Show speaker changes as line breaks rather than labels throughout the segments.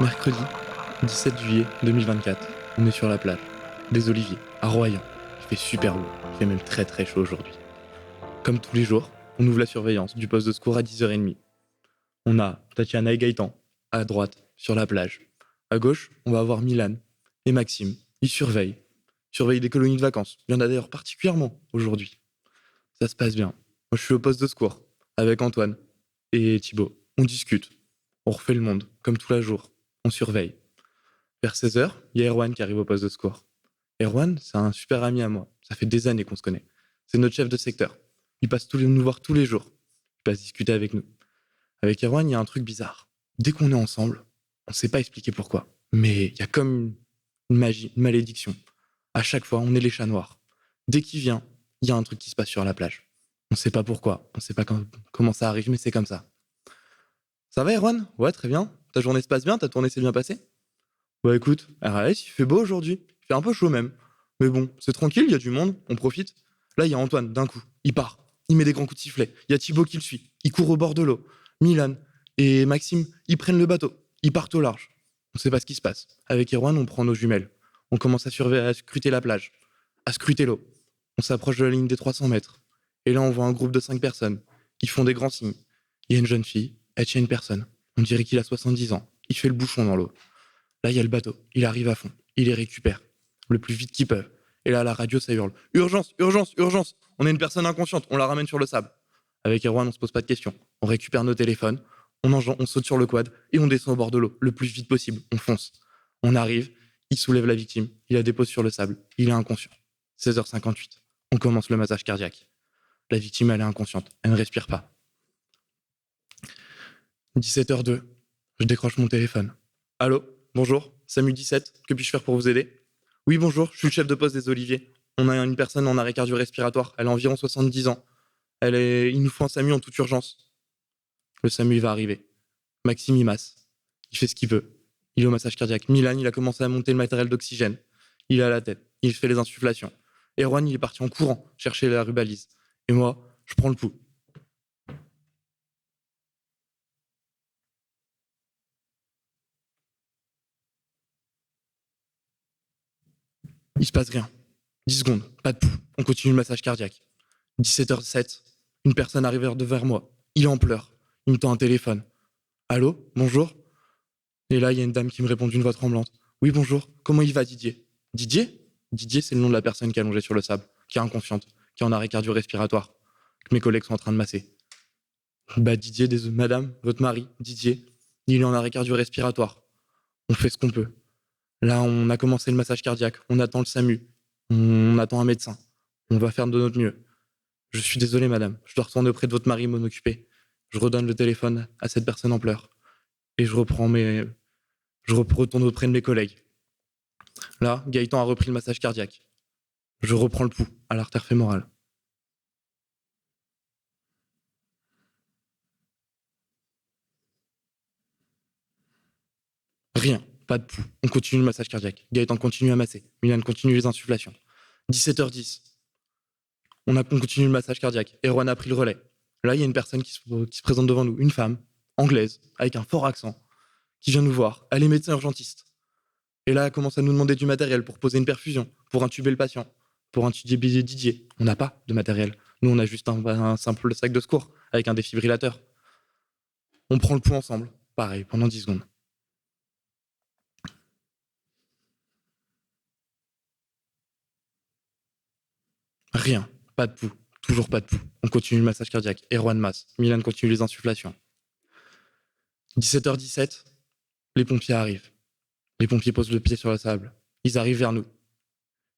Mercredi 17 juillet 2024, on est sur la plage, des Oliviers, à Royan. Il fait super beau, il fait même très très chaud aujourd'hui. Comme tous les jours, on ouvre la surveillance du poste de secours à 10h30. On a Tatiana et Gaëtan, à droite, sur la plage. À gauche, on va avoir Milan et Maxime. Ils surveillent des colonies de vacances. Il y en a d'ailleurs particulièrement aujourd'hui. Ça se passe bien. Moi, je suis au poste de secours, avec Antoine et Thibaut. On discute, on refait le monde, comme tous les jours. On surveille. Vers 16h, il y a Erwan qui arrive au poste de secours. Erwan, c'est un super ami à moi. Ça fait des années qu'on se connaît. C'est notre chef de secteur. Il passe nous voir tous les jours. Il passe discuter avec nous. Avec Erwan, il y a un truc bizarre. Dès qu'on est ensemble, on ne sait pas expliquer pourquoi. Mais il y a comme une magie, une malédiction. À chaque fois, on est les chats noirs. Dès qu'il vient, il y a un truc qui se passe sur la plage. On ne sait pas pourquoi. On ne sait pas comment ça arrive, mais c'est comme ça. Ça va, Erwan? Ouais, très bien. Ta journée se passe bien? Ta tournée s'est bien passée? Bah écoute, RAS, il fait beau aujourd'hui. Il fait un peu chaud même. Mais bon, c'est tranquille, il y a du monde, on profite. Là, il y a Antoine, d'un coup. Il part. Il met des grands coups de sifflet. Il y a Thibaut qui le suit. Il court au bord de l'eau. Milan et Maxime, ils prennent le bateau. Ils partent au large. On sait pas ce qui se passe. Avec Erwan, on prend nos jumelles. On commence à scruter la plage, à scruter l'eau. On s'approche de la ligne des 300 mètres. Et là, on voit un groupe de 5 personnes. Ils font des grands signes. Il y a une jeune fille, elle tient une personne. On dirait qu'il a 70 ans. Il fait le bouchon dans l'eau. Là, il y a le bateau. Il arrive à fond. Il les récupère le plus vite qu'ils peuvent. Et là, à la radio, ça hurle. Urgence, urgence, urgence. On a une personne inconsciente. On la ramène sur le sable. Avec Erwan, on se pose pas de questions. On récupère nos téléphones. On saute sur le quad et on descend au bord de l'eau le plus vite possible. On fonce. On arrive. Il soulève la victime. Il la dépose sur le sable. Il est inconscient. 16h58. On commence le massage cardiaque. La victime, elle est inconsciente. Elle ne respire pas. 17h02. Je décroche mon téléphone. Allô? Bonjour, Samu 17, que puis-je faire pour vous aider? Oui, bonjour, je suis le chef de poste des Oliviers. On a une personne en arrêt cardio-respiratoire, elle a environ 70 ans. Il nous faut un Samu en toute urgence. Le Samu, il va arriver. Maxime, il masse. Il fait ce qu'il veut. Il est au massage cardiaque. Milan, il a commencé à monter le matériel d'oxygène. Il est à la tête. Il fait les insufflations. Erwan, il est parti en courant chercher la rubalise. Et moi, je prends le pouls. Il se passe rien. 10 secondes, pas de pouls. On continue le massage cardiaque. 17h07, une personne arrive vers moi. Il est en pleurs. Il me tend un téléphone. Allô? Bonjour? Et là, il y a une dame qui me répond d'une voix tremblante. Oui, bonjour. Comment il va, Didier? Didier? Didier, c'est le nom de la personne qui est allongée sur le sable, qui est inconsciente, qui est en arrêt cardio-respiratoire, que mes collègues sont en train de masser. Bah, Didier, désolé, madame, votre mari, Didier, il est en arrêt cardio-respiratoire. On fait ce qu'on peut. Là, on a commencé le massage cardiaque. On attend le SAMU. On attend un médecin. On va faire de notre mieux. Je suis désolé, madame. Je dois retourner auprès de votre mari m'en occuper. Je redonne le téléphone à cette personne en pleurs. Et retourne auprès de mes collègues. Là, Gaëtan a repris le massage cardiaque. Je reprends le pouls à l'artère fémorale. Rien, pas de pouls. On continue le massage cardiaque. Gaëtan continue à masser. Milan continue les insufflations. 17h10. On continue le massage cardiaque. Erwan a pris le relais. Là, il y a une personne qui se présente devant nous. Une femme, anglaise, avec un fort accent, qui vient nous voir. Elle est médecin urgentiste. Et là, elle commence à nous demander du matériel pour poser une perfusion, pour intuber le patient, pour intuber Didier. On n'a pas de matériel. Nous, on a juste un simple sac de secours avec un défibrillateur. On prend le pouls ensemble. Pareil, pendant 10 secondes. Rien. Pas de pouls. Toujours pas de pouls. On continue le massage cardiaque. Erwan masse. Milan continue les insufflations. 17h17, les pompiers arrivent. Les pompiers posent le pied sur la sable. Ils arrivent vers nous.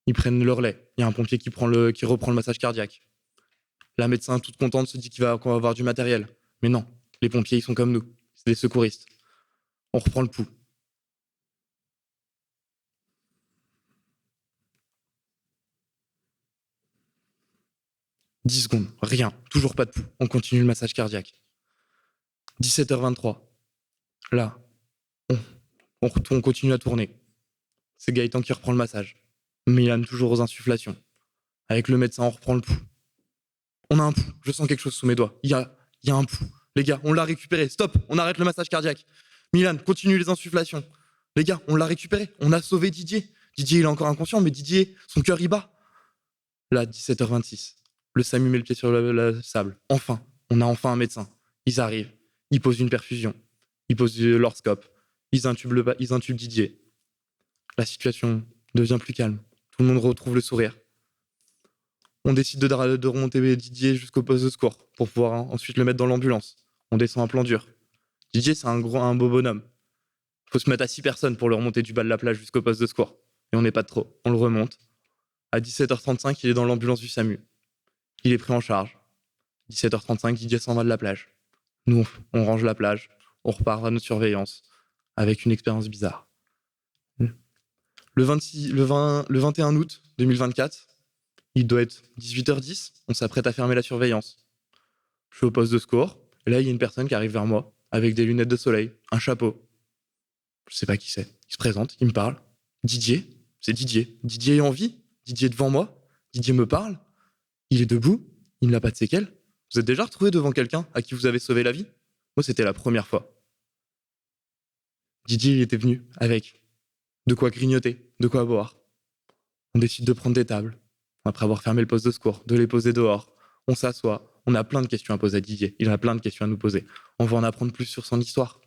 Ils prennent le relais. Il y a un pompier qui reprend le massage cardiaque. La médecin, toute contente, se dit qu'on va avoir du matériel. Mais non, les pompiers, ils sont comme nous. C'est des secouristes. On reprend le pouls. 10 secondes, rien, toujours pas de pouls. On continue le massage cardiaque. 17h23. Là, on continue à tourner. C'est Gaëtan qui reprend le massage. Milan toujours aux insufflations. Avec le médecin, on reprend le pouls. On a un pouls. Je sens quelque chose sous mes doigts. Il y a un pouls. Les gars, on l'a récupéré. Stop, on arrête le massage cardiaque. Milan, continue les insufflations. Les gars, on l'a récupéré. On a sauvé Didier. Didier, il est encore inconscient, mais Didier, son cœur, il bat. Là, 17h26. Le SAMU met le pied sur le sable. Enfin, on a enfin un médecin. Ils arrivent. Ils posent une perfusion. Ils posent leur scope. Ils intubent Didier. La situation devient plus calme. Tout le monde retrouve le sourire. On décide de remonter Didier jusqu'au poste de secours pour pouvoir ensuite le mettre dans l'ambulance. On descend un plan dur. Didier, c'est un beau bonhomme. Faut se mettre à 6 personnes pour le remonter du bas de la plage jusqu'au poste de secours. Et on n'est pas de trop. On le remonte. À 17h35, il est dans l'ambulance du SAMU. Il est pris en charge. 17h35, Didier s'en va de la plage. Nous, on range la plage. On repart à notre surveillance avec une expérience bizarre. Le 21 août 2024, il doit être 18h10. On s'apprête à fermer la surveillance. Je suis au poste de secours. Et là, il y a une personne qui arrive vers moi avec des lunettes de soleil, un chapeau. Je sais pas qui c'est. Il se présente, il me parle. Didier, c'est Didier. Didier est en vie. Didier est devant moi. Didier me parle. Il est debout. Il n'a pas de séquelles. Vous êtes déjà retrouvé devant quelqu'un à qui vous avez sauvé la vie? Moi, c'était la première fois. Didier, il était venu avec de quoi grignoter, de quoi boire. On décide de prendre des tables. Après avoir fermé le poste de secours, de les poser dehors. On s'assoit. On a plein de questions à poser à Didier. Il a plein de questions à nous poser. On va en apprendre plus sur son histoire.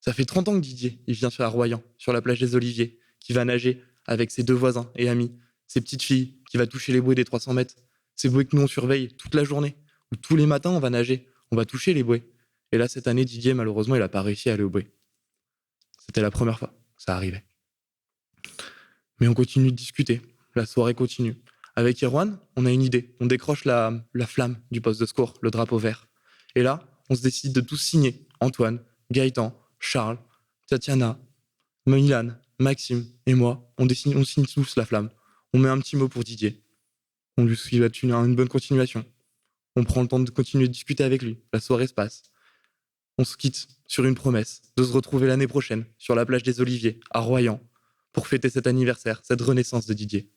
Ça fait 30 ans que Didier, il vient à Royan, sur la plage des Oliviers, qui va nager avec ses 2 voisins et amis, ses petites filles, qui va toucher les bouées des 300 mètres. Ces bouées que nous on surveille toute la journée, où tous les matins on va nager, on va toucher les bouées. Et là, cette année, Didier, malheureusement, il n'a pas réussi à aller aux bouées. C'était la première fois que ça arrivait. Mais on continue de discuter. La soirée continue. Avec Erwan, on a une idée. On décroche la flamme du poste de secours, le drapeau vert. Et là, on se décide de tous signer. Antoine, Gaëtan, Charles, Tatiana, Milan, Maxime et moi, on signe tous la flamme. On met un petit mot pour Didier. On lui souhaite une bonne continuation. On prend le temps de continuer de discuter avec lui. La soirée se passe. On se quitte sur une promesse de se retrouver l'année prochaine sur la plage des Oliviers, à Royan, pour fêter cet anniversaire, cette renaissance de Didier.